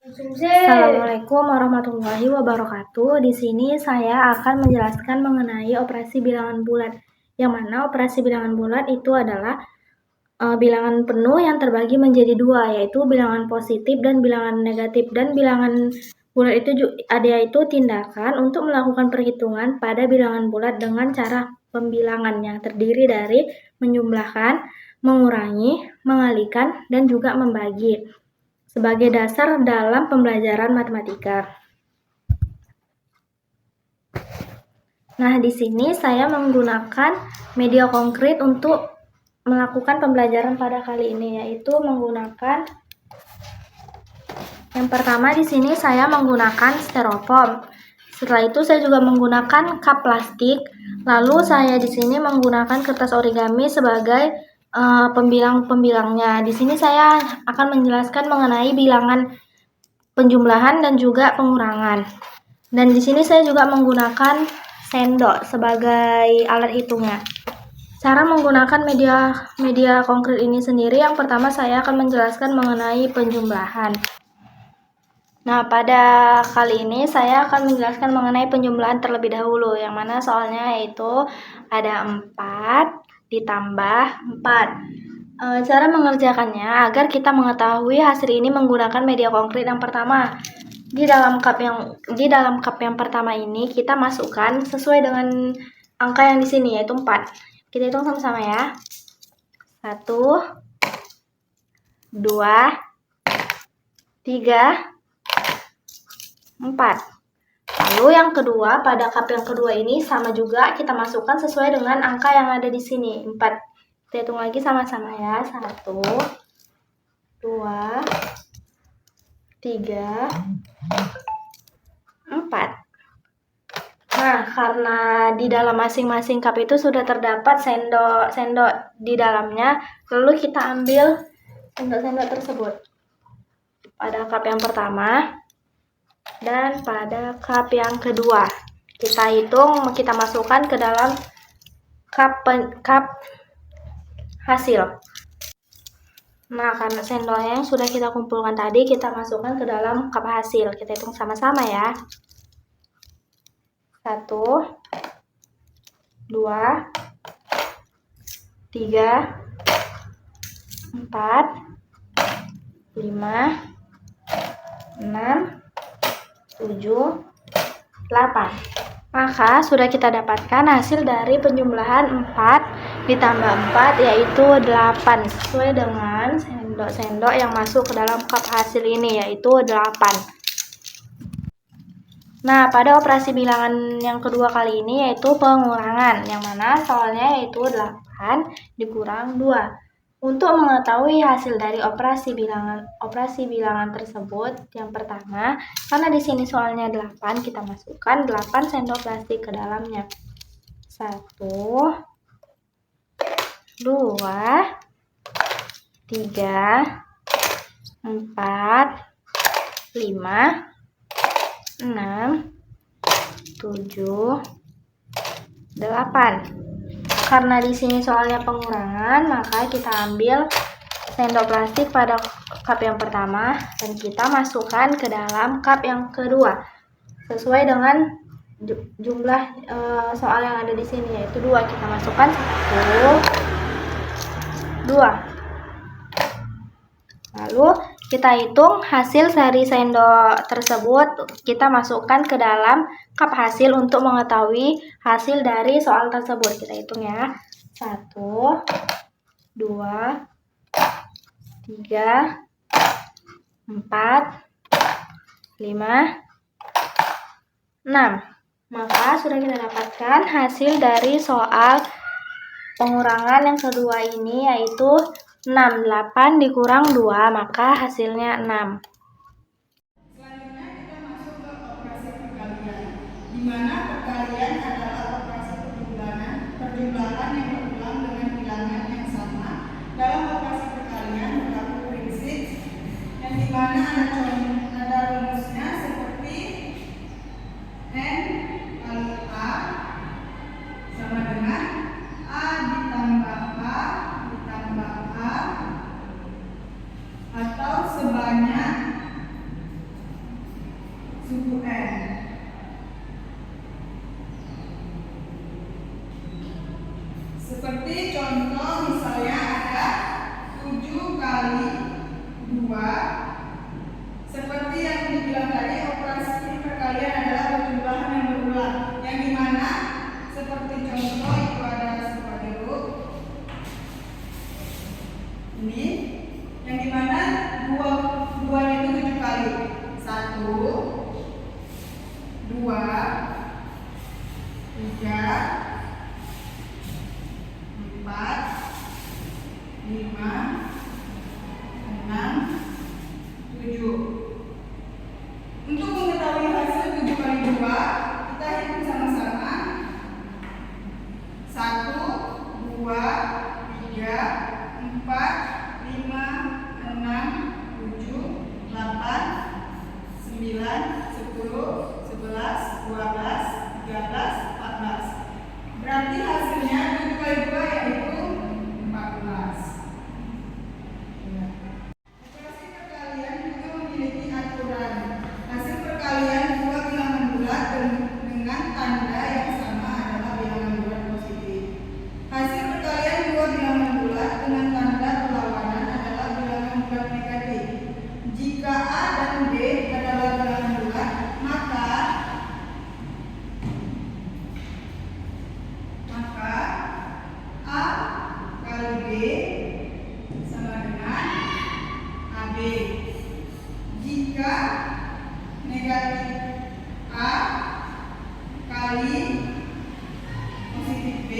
Assalamualaikum warahmatullahi wabarakatuh. Di sini saya akan menjelaskan mengenai operasi bilangan bulat. Yang mana operasi bilangan bulat itu adalah bilangan penuh yang terbagi menjadi dua, yaitu bilangan positif dan bilangan negatif. Dan bilangan bulat itu tindakan untuk melakukan perhitungan pada bilangan bulat dengan cara pembilangan yang terdiri dari menjumlahkan, mengurangi, mengalikan, dan juga membagi sebagai dasar dalam pembelajaran matematika. Nah, di sini saya menggunakan media konkret untuk melakukan pembelajaran pada kali ini, yaitu menggunakan yang pertama di sini saya menggunakan styrofoam. Setelah itu saya juga menggunakan cup plastik. Lalu saya di sini menggunakan kertas origami sebagai pembilang-pembilangnya. Di sini saya akan menjelaskan mengenai bilangan penjumlahan dan juga pengurangan. Dan di sini saya juga menggunakan sendok sebagai alat hitungnya. Cara menggunakan media konkret ini sendiri, yang pertama saya akan menjelaskan mengenai penjumlahan. Nah, pada kali ini saya akan menjelaskan mengenai penjumlahan terlebih dahulu, yang mana soalnya yaitu ada 4 ditambah 4. Cara mengerjakannya agar kita mengetahui hasil ini menggunakan media konkret. Yang pertama, di dalam cup yang pertama ini kita masukkan sesuai dengan angka yang di sini, yaitu 4. Kita hitung sama-sama ya. 1, 2, 3, 4. Lalu yang kedua, pada cup yang kedua ini sama juga kita masukkan sesuai dengan angka yang ada di sini, 4. Kita hitung lagi sama-sama ya. 1, 2, 3, 4. Nah, karena di dalam masing-masing cup itu sudah terdapat sendok di dalamnya, lalu kita ambil sendok-sendok tersebut pada cup yang pertama dan pada cup yang kedua. Kita hitung, kita masukkan ke dalam cup hasil. Nah, karena sendoknya yang sudah kita kumpulkan tadi, kita masukkan ke dalam cup hasil. Kita hitung sama-sama ya. 1, 2, 3, 4, 5, 6, 7, 8. Maka sudah kita dapatkan hasil dari penjumlahan 4 ditambah 4, yaitu 8, sesuai dengan sendok-sendok yang masuk ke dalam cup hasil ini, yaitu 8. Nah, pada operasi bilangan yang kedua kali ini yaitu pengurangan, yang mana soalnya yaitu 8 dikurang 2. Untuk mengetahui hasil dari operasi bilangan tersebut, yang pertama, karena di sini soalnya 8, kita masukkan 8 sendok plastik ke dalamnya. 1, 2, 3, 4, 5, 6, 7, 8. Karena di sini soalnya pengurangan, maka kita ambil sendok plastik pada cup yang pertama dan kita masukkan ke dalam cup yang kedua sesuai dengan jumlah soal yang ada di sini, yaitu 2. Kita masukkan 1, 2. Lalu kita hitung hasil dari sendok tersebut, kita masukkan ke dalam cup hasil untuk mengetahui hasil dari soal tersebut. Kita hitung ya. 1, 2, 3, 4, 5, 6. Maka sudah kita dapatkan hasil dari soal pengurangan yang kedua ini, yaitu 6. 8 dikurang 2, maka hasilnya 6. Selanjutnya kita masuk ke operasi perkalian, di mana perkalian adalah operasi perjumlahan yang berulang dengan bilangan yang sama. Dalam operasi perkalian berlaku prinsip yang dimana ada rumusnya seperti N kali A sama dengan A ditambah A ditambah A atau sebanyak 2, 3, 4, 5, 6, 7. Untuk mengetahui hasil 7 kali 2, kita hitung sama-sama. 1, 2, 3, 4, 5, 6, 7, 8, 9, 10, 11, 12, 13, 14. Berarti hasilnya 7 kali 2 yaitu 14. Operasi perkalian juga memiliki aturan. Hasil perkalian dua bilangan bulat dengan tanda yang sama adalah bilangan bulat positif. Hasil perkalian dua bilangan bulat dengan tanda perlawanan adalah bilangan bulat negatif. Jika A dan B adalah bilangan bulat, maka A kali B sama dengan AB. Jika negatif A kali positif B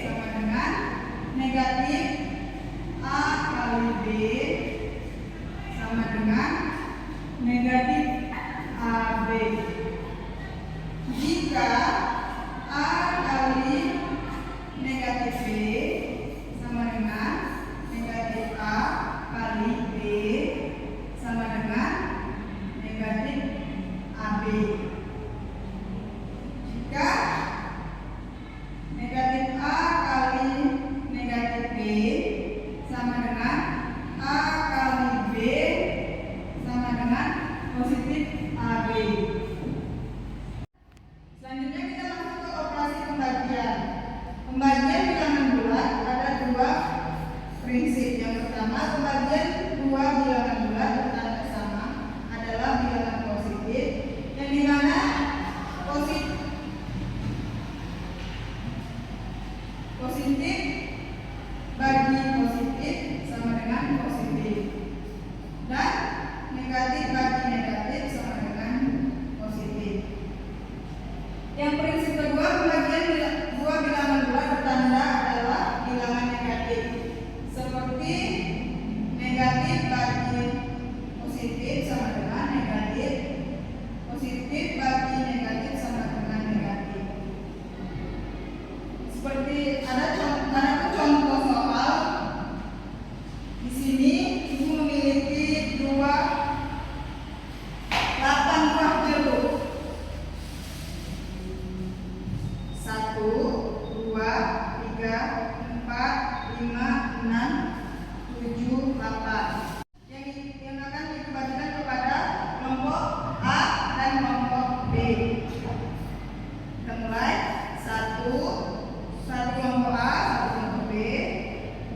sama dengan negatif A kali B sama dengan negatif AB. Jika A kali negatif B sama dengan negatif A kali B sama dengan negatif AB. Jika negatif A kali negatif B sama dengan A kali B sama dengan positif AB. Selanjutnya kita masuk ke operasi pembagian. Pembagian bilangan bulat ada dua prinsip. Yang pertama, pembagian dua bilangan bulat bertanda sama adalah bilangan positif, yang dimana positif bagi positif sama dengan positif, dan negatif bagi negatif sama dengan positif. Yang prinsip kedua, pembagian dua bilangan bulat bertanda adalah bilangan negatif, seperti negatif bagi positif sama dengan negatif, positif bagi negatif sama dengan negatif. Seperti ada contoh soal di sini. Ibu memiliki 8 buah jeruk. 1, 2, 3, 4, 5, 6, 7, 8. Yang akan dibagikan kepada kelompok A dan kelompok B. Kita mulai. 1 kelompok A, 1 kelompok B,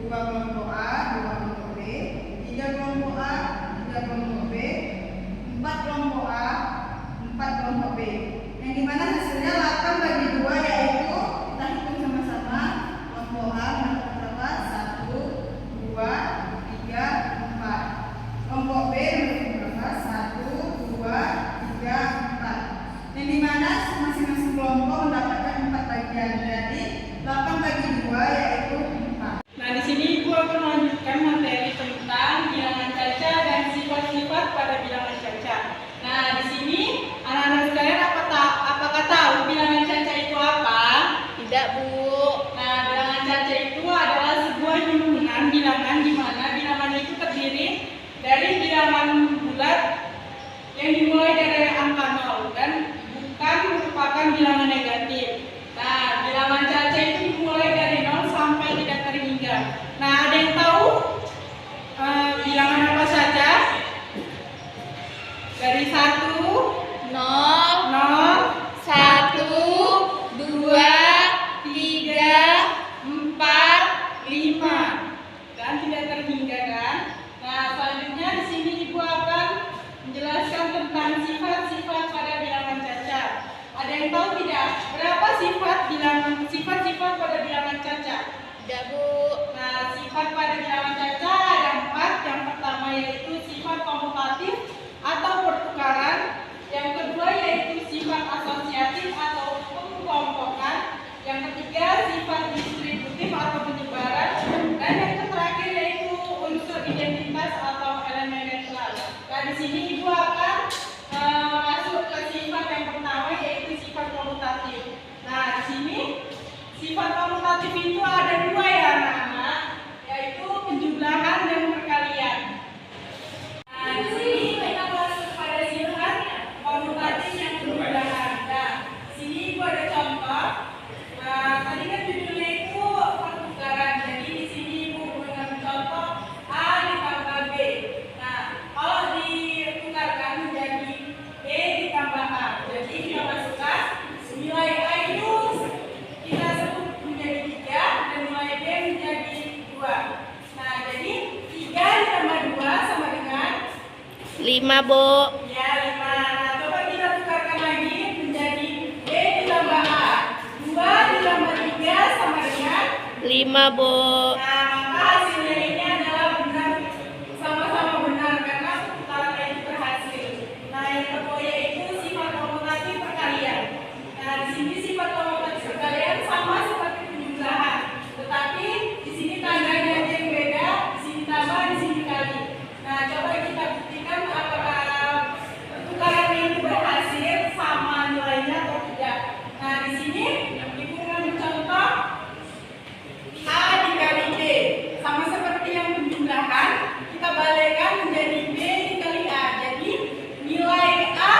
2 kelompok A, 2 kelompok B, 3 kelompok A, 3 kelompok B, 4 kelompok A, 4 kelompok B. Yang dimana hasilnya 8 bagi 2, yaitu kita hitung sama-sama. Kelompok A mendapat berapa? 1, 2, 3, 4. Kelompok B mendapat berapa? 1, 2, 3, 4. Yang dimana masing-masing kelompok mendapatkan 4 bagian. Jadi 8 bagi 2 yaitu 4. Nah, di sini Ibu akan melanjutkan materi tentang bilangan caca dan sifat-sifat pada bilangan caca. Nah, di sini anak-anak sekalian apakah tahu bilangan caca itu apa? Tidak, Bu. Nah, bilangan caca itu adalah sebuah himpunan bilangan di mana bilangan itu terdiri dari bilangan bulat yang dimulai dari angka 0 dan bukan merupakan bilangan negatif. Nah, bilangan caca itu dimulai dari 0 sampai tidak terhingga. Nah, ada yang tahu bilangan apa saja? Dari 1, 0, 0, 1, 2, 3, 4, 5 dan tidak terhingga kan? Nah, selanjutnya di sini Ibu akan menjelaskan tentang sifat-sifat pada bilangan caca. Ada yang tahu tidak berapa sifat-sifat pada bilangan caca? tidak, Bu. Nah, sifat pada bilangan caca ada 4. Yang pertama yaitu sifat komutatif atau pertukaran. kita masukkan nilai A itu kita sebut menjadi 3 dan nilai B menjadi 2. Nah, jadi 3 ditambah 2 sama dengan 5, Bu. ya 5. Nah, coba kita tukarkan lagi menjadi B ditambah A. 2 ditambah 3 sama dengan 5, Bu. nah, maka hasilnya ini adalah benar, sama-sama benar karena pertukaran itu berhasil. Nah, yang kedua yaitu sifat komutatif perkalian. Nah, di sini sifat komutatif perkalian sama seperti penjumlahan, tetapi di sini tandanya aja yang beda, di sini tambah, di sini kali. Nah, coba kita buktikan apakah pertukaran ini berhasil sama nilainya atau tidak. Nah, di sini Ibu mengambil contoh A dikali B, sama seperti yang penjumlahan, kita balikkan menjadi B dikali A. Jadi nilai A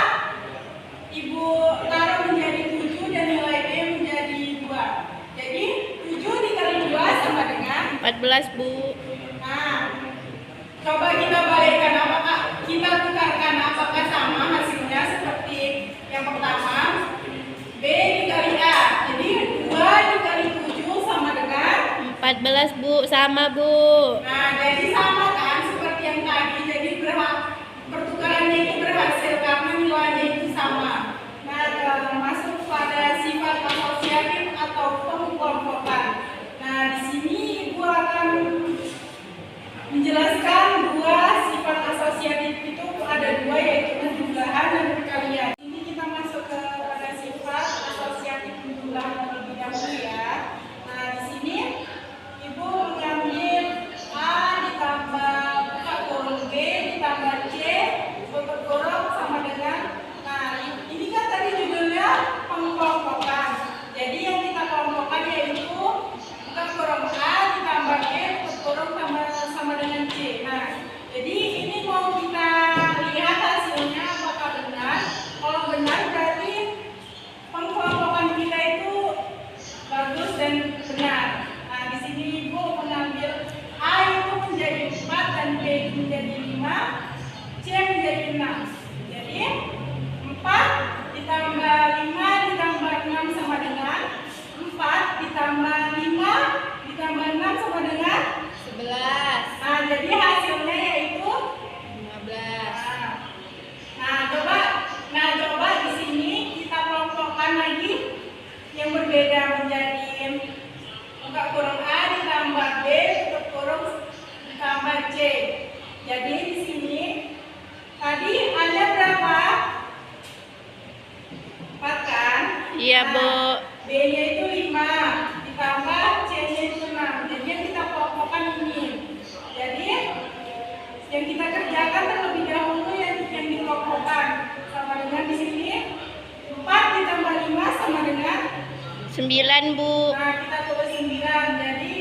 Ibu taruh menjadi 7 dan nilai B menjadi 2. Jadi 7 dikali 2 sama dengan 14, Bu. nah, coba kita balikkan apakah kita tukarkan apakah sama hasilnya seperti yang pertama B dikali A. Jadi 2 dikali 7 sama dengan 14, Bu. Sama, Bu. nah, jadi sama kan seperti yang tadi. Jadi pertukarannya itu berhasil karena nilainya itu sama. Nah, masuk pada sifat asosiatif atau pengkelompokan. Nah, di sini Ibu akan menjelaskan dua sifat asosiatif itu ada dua, yaitu penjumlahan dan perkalian. Ini kita masuk ke pada sifat asosiatif penjumlahan terlebih dahulu ya. Nah, di sini Ibu mengambil A ditambah buka kurung B ditambah C tutup kurung sama dengan nah ini kan tadi judulnya pengkelompokan. Jadi yang kita kelompokkan yaitu buka kurung A ditambah B tutup kurung sama dengan C. Nah, jadi ini mau kita lihat hasilnya apakah benar. Kalau benar berarti pengkelompokan kita itu bagus dan benar. Nah, di sini Ibu mengambil A itu menjadi 4 dan B itu menjadi 5, C menjadi 6. Jadi 4 ditambah 5 ditambah 6 sama dengan 4 ditambah 5 ditambah 6 sama dengan 11. nah, jadi hasilnya yaitu 15. Nah, coba di sini kita kelompokkan lagi yang berbeda menjadi buka kurung A ditambah B tutup kurung ditambah C. Jadi di sini tadi ada berapa? 4 kan? Iya, Bu. B-nya itu 5 ditambah C-nya itu 6. Jadi yang kita kelompokkan ini. Jadi yang kita kerjakan terlebih dahulu yang dikelompokkan sama dengan di sini 4 ditambah 5 sama dengan 9, Bu. nah, kita tulis 9. Jadi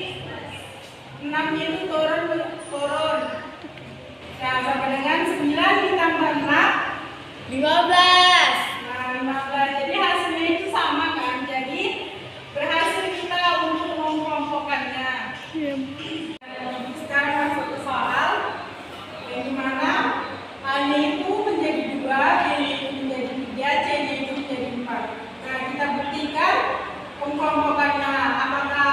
6-nya itu turun. Nah, sama dengan 9 ditambah 6 15. nah 15. Jadi hasilnya itu sama kan. Jadi berhasil kita untuk mengelompokkannya. Sekarang masuk ke soal yang dimana A-nya itu menjadi 2, B-nya itu menjadi 3, C-nya itu menjadi 4. Nah, kita buktikan pengkelompokannya apakah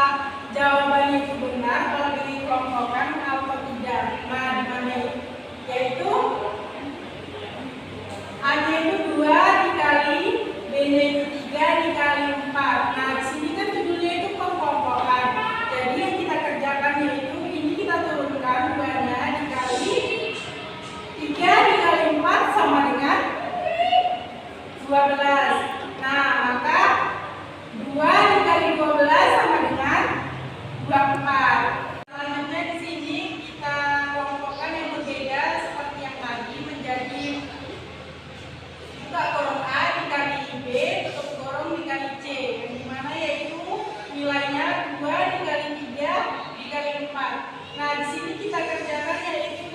jawabannya itu benar kalau dikelompokkan atau tidak. Nah, di mana yaitu A-nya itu 2 dikali B-nya itu 3 dikali 4. Nah, di sini kan judulnya itu pengkelompokan. Jadi yang kita kerjakan yaitu ini kita turunkan 2-nya dikali 3 dikali 4 sama dengan 12. Nah, maka 2 dikali 12 sama dengan 24. Selanjutnya di sini kita kelompokkan yang berbeda seperti yang tadi menjadi buka kurung A dikali B tutup kurung dikali C. Yang dimana yaitu nilainya 2 dikali 3 dikali 4. Nah, di sini kita kerjakan yaitu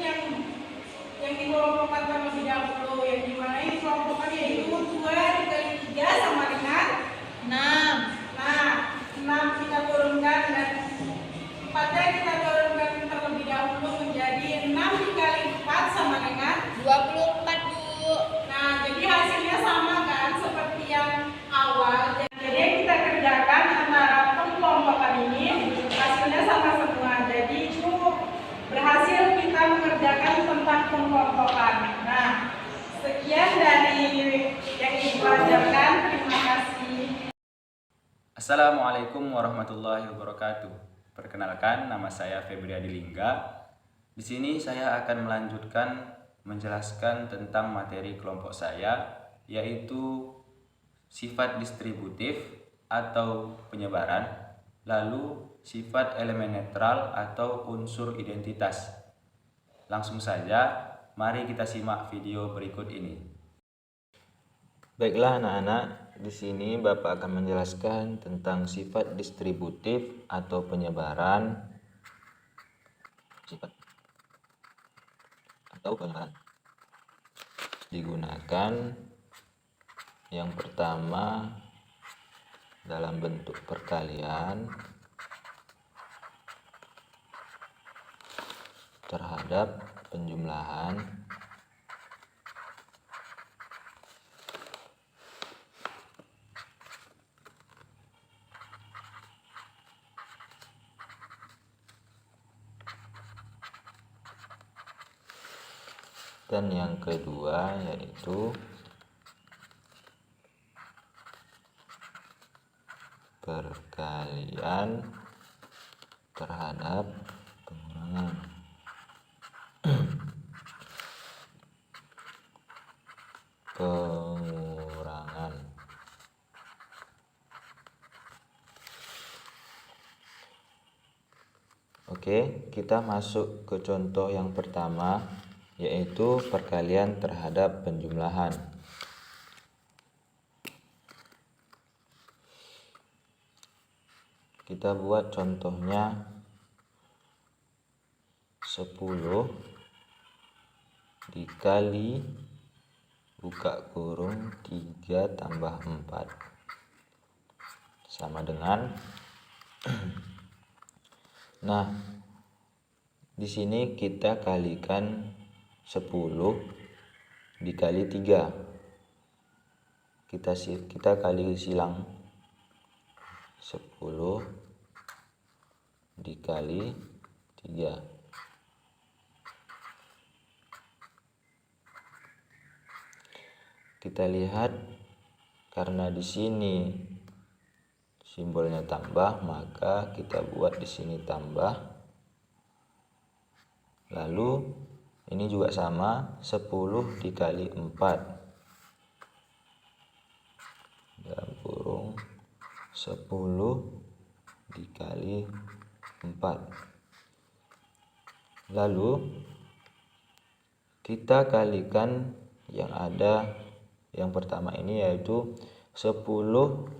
yang dikelompokkan terlebih dahulu. Yang dimana yang dikelompokkan yaitu 2 dikali 3 sama dengan 6. Nah, 6 kita turunkan dan 4-nya kita turunkan terlebih dahulu menjadi 6 dikali 4 sama dengan 24, Bu. nah, jadi hasilnya sama kan seperti dari yang Ibu ajarkan. Terima kasih. Assalamualaikum warahmatullahi wabarakatuh. Perkenalkan, nama saya Febri Adilingga. Di sini saya akan melanjutkan menjelaskan tentang materi kelompok saya, yaitu sifat distributif atau penyebaran, lalu sifat elemen netral atau unsur identitas. Langsung saja, mari kita simak video berikut ini. Baiklah anak-anak, di sini Bapak akan menjelaskan tentang sifat distributif atau penyebaran. Sifat atau penyebaran digunakan yang pertama dalam bentuk perkalian terhadap penjumlahan dan yang kedua yaitu perkalian terhadap pengurangan. Oke, kita masuk ke contoh yang pertama, yaitu perkalian terhadap penjumlahan. Kita buat contohnya 10 dikali buka kurung 3 tambah 4 sama dengan nah, di sini kita kalikan 10 dikali 3. Kita kali silang 10 dikali 3. Kita lihat karena di sini simbolnya tambah, maka kita buat di sini tambah. Lalu ini juga sama, 10 dikali 4 dalam kurung 10 dikali 4. Lalu kita kalikan yang ada yang pertama ini, yaitu 10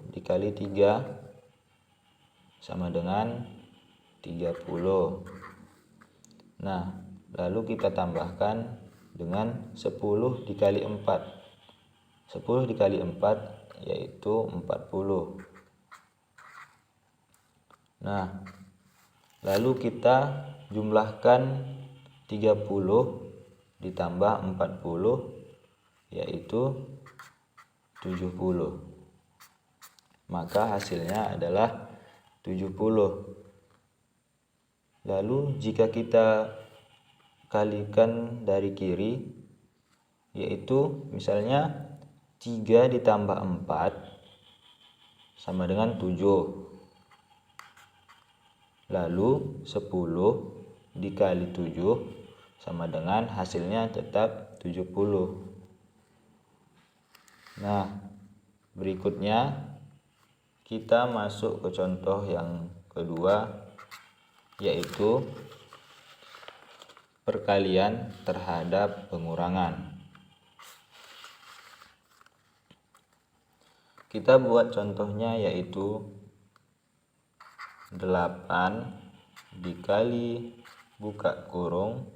dikali 3 sama dengan 30. Nah, lalu kita tambahkan dengan 10 dikali 4. 10 dikali 4 yaitu 40. Nah, lalu kita jumlahkan 30 ditambah 40 yaitu 70. Maka hasilnya adalah 70. Lalu jika kita kalikan dari kiri, yaitu misalnya 3 ditambah 4 sama dengan 7. Lalu 10 dikali 7 sama dengan hasilnya tetap 70. Nah, berikutnya kita masuk ke contoh yang kedua, yaitu perkalian terhadap pengurangan. Kita buat contohnya yaitu 8 dikali buka kurung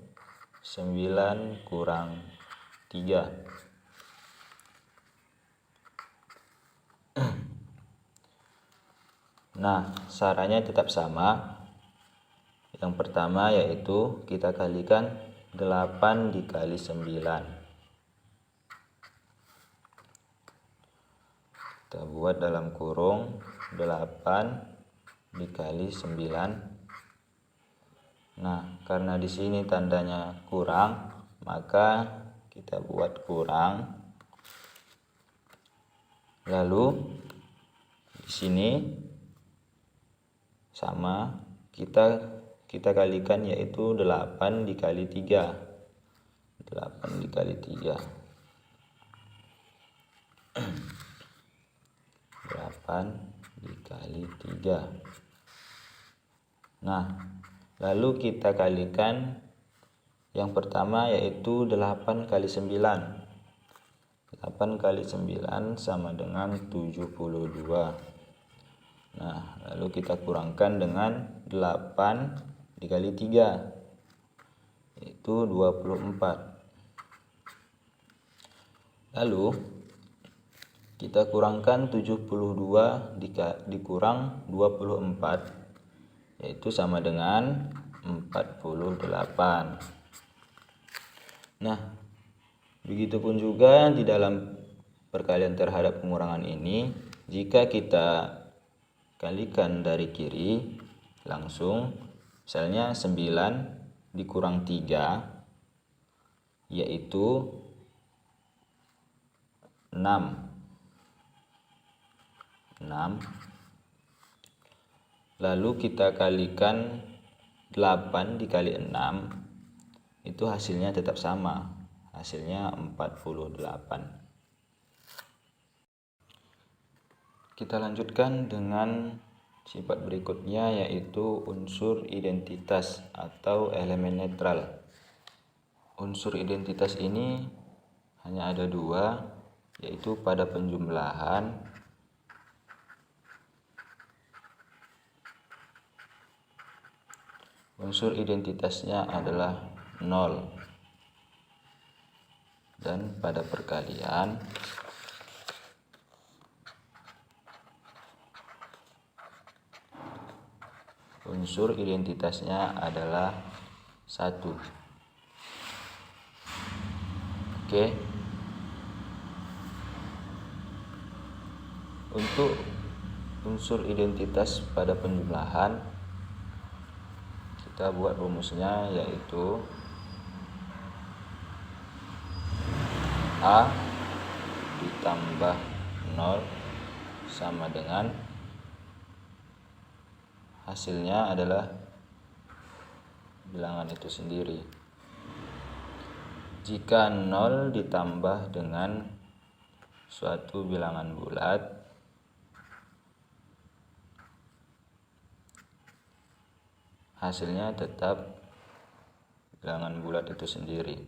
9 kurang 3. Nah, caranya tetap sama. Yang pertama yaitu kita kalikan 8 dikali 9. Kita buat dalam kurung 8 dikali 9. Nah, karena di sini tandanya kurang, maka kita buat kurang. Lalu di sini sama kita kalikan, yaitu 8 dikali 3. 8 dikali 3. 8 dikali 3. Nah, lalu kita kalikan yang pertama, yaitu 8 kali 9. 8 kali 9 sama dengan 72. Nah, lalu kita kurangkan dengan 8 dikali 3, yaitu 24. Lalu kita kurangkan 72 dikurang 24, yaitu sama dengan 48. Nah, begitupun juga di dalam perkalian terhadap pengurangan ini, jika kita kalikan dari kiri langsung, misalnya 9 dikurang 3, yaitu 6. Lalu kita kalikan 8 dikali 6, itu hasilnya tetap sama, hasilnya 48. Kita lanjutkan dengan sifat berikutnya, yaitu unsur identitas atau elemen netral. Unsur identitas ini hanya ada 2, yaitu pada penjumlahan unsur identitasnya adalah 0, dan pada perkalian unsur identitasnya adalah 1. Oke. Untuk unsur identitas pada penjumlahan, kita buat rumusnya, yaitu A ditambah 0 sama dengan hasilnya adalah bilangan itu sendiri. Jika 0 ditambah dengan suatu bilangan bulat, hasilnya tetap bilangan bulat itu sendiri.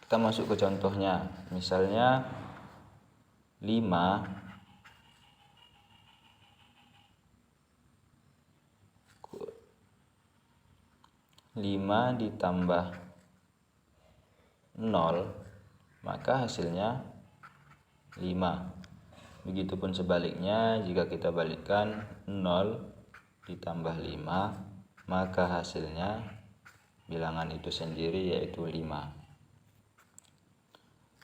Kita masuk ke contohnya. Misalnya 5 ditambah 0, maka hasilnya 5. Begitupun sebaliknya, jika kita balikkan 0 ditambah 5, maka hasilnya bilangan itu sendiri, yaitu 5.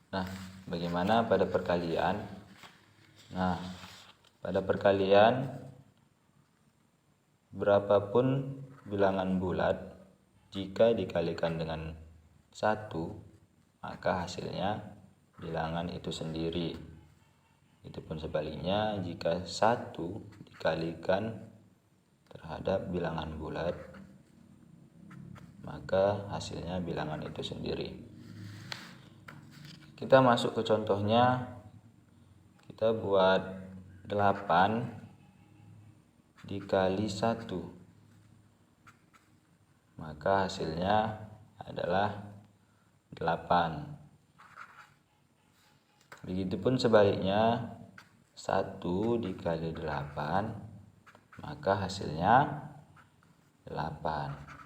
Nah, bagaimana pada perkalian? Nah, pada perkalian, berapapun bilangan bulat, jika dikalikan dengan 1, maka hasilnya bilangan itu sendiri. Itu pun sebaliknya, jika 1 dikalikan terhadap bilangan bulat, maka hasilnya bilangan itu sendiri. Kita masuk ke contohnya. Kita buat 8 dikali 1, maka hasilnya adalah 8. Begitupun sebaliknya, 1 dikali 8, maka hasilnya 8.